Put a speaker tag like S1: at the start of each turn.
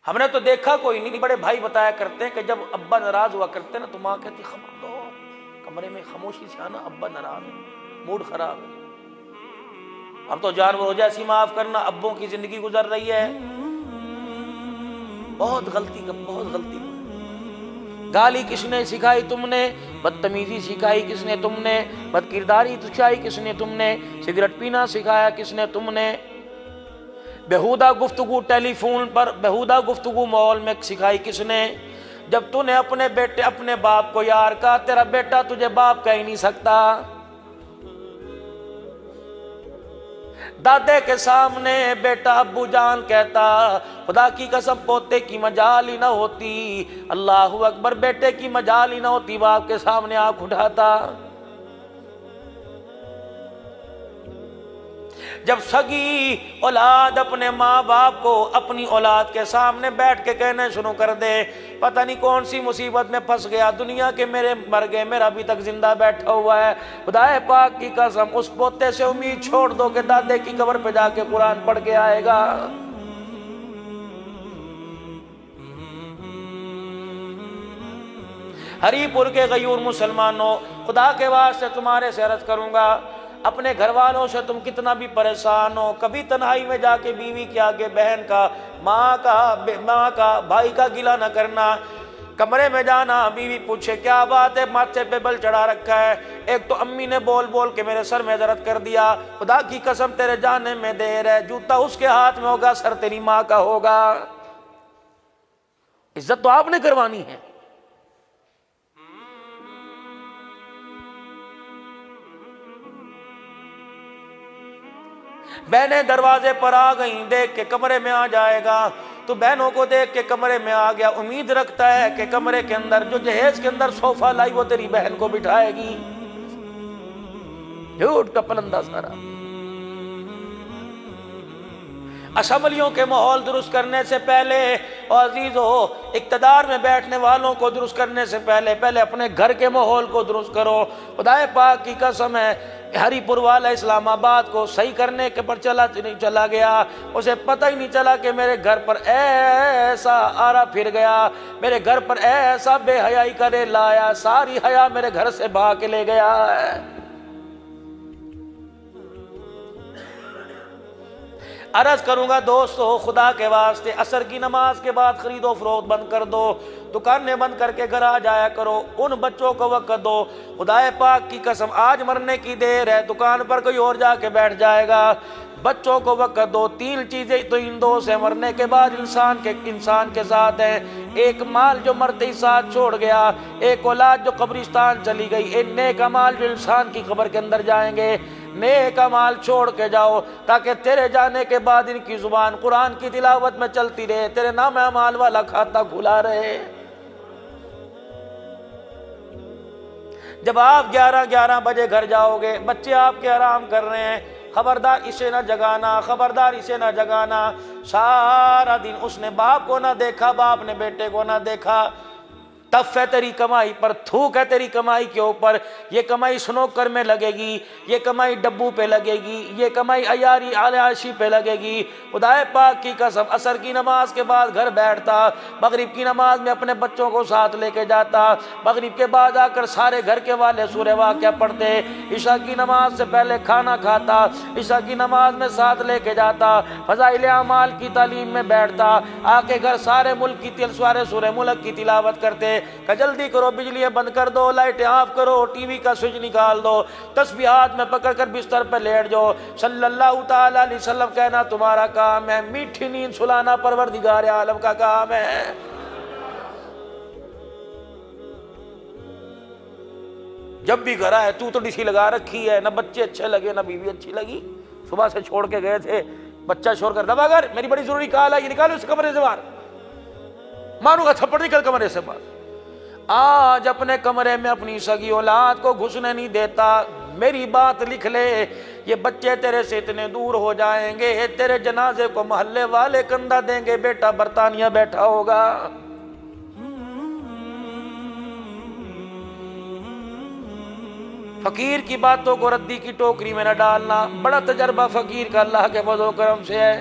S1: ہم نے تو دیکھا کوئی نہیں، بڑے بھائی بتایا کرتے ہیں کہ جب ابا ناراض ہوا کرتے نا تو ماں کہتی خبر دو، کمرے میں خاموشی سے آنا، ابا ناراض ہے، موڈ خراب ہے۔ اب تو جانوروں جیسی معاف کرنا، ابوں کی زندگی گزر رہی ہے، بہت غلطی کی۔ گالی کس نے سکھائی؟ تم نے۔ بدتمیزی سکھائی کس نے؟ تم نے۔ بد کرداری سکھائی کس نے؟ تم نے۔ سگریٹ پینا سکھایا کس نے؟ تم نے۔ بےہودہ گفتگو ٹیلی فون پر، بےہودہ گفتگو ماحول میں سکھائی کس نے؟ جب تو نے اپنے بیٹے اپنے باپ کو یار کہا، تیرا بیٹا تجھے باپ کہہ ہی نہیں سکتا۔ دادے کے سامنے بیٹا ابو جان کہتا، خدا کی قسم پوتے کی مجال ہی نہ ہوتی، اللہ اکبر، بیٹے کی مجال ہی نہ ہوتی، باپ کے سامنے آنکھ اٹھاتا۔ جب سگی اولاد اپنے ماں باپ کو اپنی اولاد کے سامنے بیٹھ کے کہنے شروع کر دے، پتہ نہیں کون سی مصیبت میں پھنس گیا، دنیا کے میرے مر گئے، میرا ابھی تک زندہ بیٹھا ہوا ہے، خدا پاک کی قسم اس پوتے سے امید چھوڑ دو کہ دادے کی قبر پہ جا کے قرآن پڑھ کے آئے گا۔ ہری پور کے غیور مسلمانوں، خدا کے واسطے تمہارے سے عرض کروں گا، اپنے گھر والوں سے تم کتنا بھی پریشان ہو، کبھی تنہائی میں جا کے بیوی کے آگے بہن کا، ماں کا، بھائی کا گلہ نہ کرنا۔ کمرے میں جانا، بیوی پوچھے کیا بات ہے، ماتھے پہ بل چڑھا رکھا ہے، ایک تو امی نے بول بول کے میرے سر میں درد کر دیا، خدا کی قسم تیرے جانے میں دیر ہے، جوتا اس کے ہاتھ میں ہوگا، سر تیری ماں کا ہوگا۔ عزت تو آپ نے کروانی ہے۔ بہنیں دروازے پر آ گئیں، دیکھ کے کمرے میں آ جائے گا، تو بہنوں کو دیکھ کے کمرے میں آ گیا، امید رکھتا ہے کہ کمرے کے اندر جو جہیز کے اندر صوفہ لائی وہ تیری بہن کو بٹھائے گی۔ جھوٹ کا پلندہ سارا۔ اسمبلیوں کے ماحول درست کرنے سے پہلے، عزیزو، اقتدار میں بیٹھنے والوں کو درست کرنے سے پہلے اپنے گھر کے ماحول کو درست کرو۔ خدا پاک کی قسم ہے، ہری پور والا اسلام آباد کو صحیح کرنے کے پر چلا گیا، اسے پتہ ہی نہیں چلا کہ میرے گھر پر ایسا آرا پھر گیا، میرے گھر پر ایسا بے حیائی کا ریل آیا، ساری حیا میرے گھر سے بہا کے لے گیا ہے۔ عرض کروں گا دوستو، خدا کے واسطے عصر کی نماز کے بعد خرید و فروخت بند کر دو، دکانیں بند کر کے گھر آ جایا کرو، ان بچوں کو وقت دو۔ خدا پاک کی قسم آج مرنے کی دیر ہے، دکان پر کوئی اور جا کے بیٹھ جائے گا، بچوں کو وقت دو۔ تین چیزیں تو ان دو سے مرنے کے بعد انسان کے ساتھ ہیں، ایک مال جو مرتے ہی ساتھ چھوڑ گیا، ایک اولاد جو قبرستان چلی گئی، ایک نیک اعمال جو انسان کی قبر کے اندر جائیں گے۔ نیک اعمال چھوڑ کے جاؤ تاکہ تیرے جانے کے بعد ان کی زبان قرآن کی تلاوت میں چلتی رہے، تیرے نام اعمال والا کھاتا کھلا رہے۔ جب آپ 11 بجے گھر جاؤ گے، بچے آپ کے آرام کر رہے ہیں، خبردار اسے نہ جگانا، خبردار اسے نہ جگانا۔ سارا دن اس نے باپ کو نہ دیکھا، باپ نے بیٹے کو نہ دیکھا، تف ہے تیری کمائی پر، تھوک ہے تیری کمائی کے اوپر، یہ کمائی سنوکر میں لگے گی، یہ کمائی ڈبو پہ لگے گی، یہ کمائی عیاری عیاشی پہ لگے گی۔ خدا پاک کی قسم عصر کی نماز کے بعد گھر بیٹھتا، مغرب کی نماز میں اپنے بچوں کو ساتھ لے کے جاتا، مغرب کے بعد آ کر سارے گھر کے والے سورہ واقعہ پڑھتے، عشاء کی نماز سے پہلے کھانا کھاتا، عشاء کی نماز میں ساتھ لے کے جاتا، فضائل اعمال کی تعلیم میں بیٹھتا، آ کے گھر سارے ملک کی سارے سورہ ملک کی تلاوت کرتے کہ جلدی کرو، بجلیاں بند کر دو، لائٹیں آف کرو، ٹی وی کا سوئچ نکال دو، تسبیحات میں پکڑ کر بستر پہ لیٹ جاؤ، صلی اللہ تعالی علیہ وسلم کہنا تمہارا کام ہے، میٹھی نیند سلانا پروردگار عالم کا کام ہے۔ جب بھی گھر آئے تو ڈی سی لگا رکھی ہے، نہ بچے اچھے لگے نہ بیوی اچھی لگی، صبح سے چھوڑ کے گئے تھے، بچہ شور کر دبا کر میری بڑی ضروری کال ہے، یہ نکالو اس کمرے سے باہر، ماروں گا تھپڑ، نکل کمرے سے باہر۔ آج اپنے کمرے میں اپنی سگی اولاد کو گھسنے نہیں دیتا۔ میری بات لکھ لے، یہ بچے تیرے سے اتنے دور ہو جائیں گے، تیرے جنازے کو محلے والے کندھا دیں گے، بیٹا برطانیہ بیٹھا ہوگا۔ فقیر کی باتوں کو ردی کی ٹوکری میں نہ ڈالنا، بڑا تجربہ فقیر کا اللہ کے فضل و کرم سے ہے۔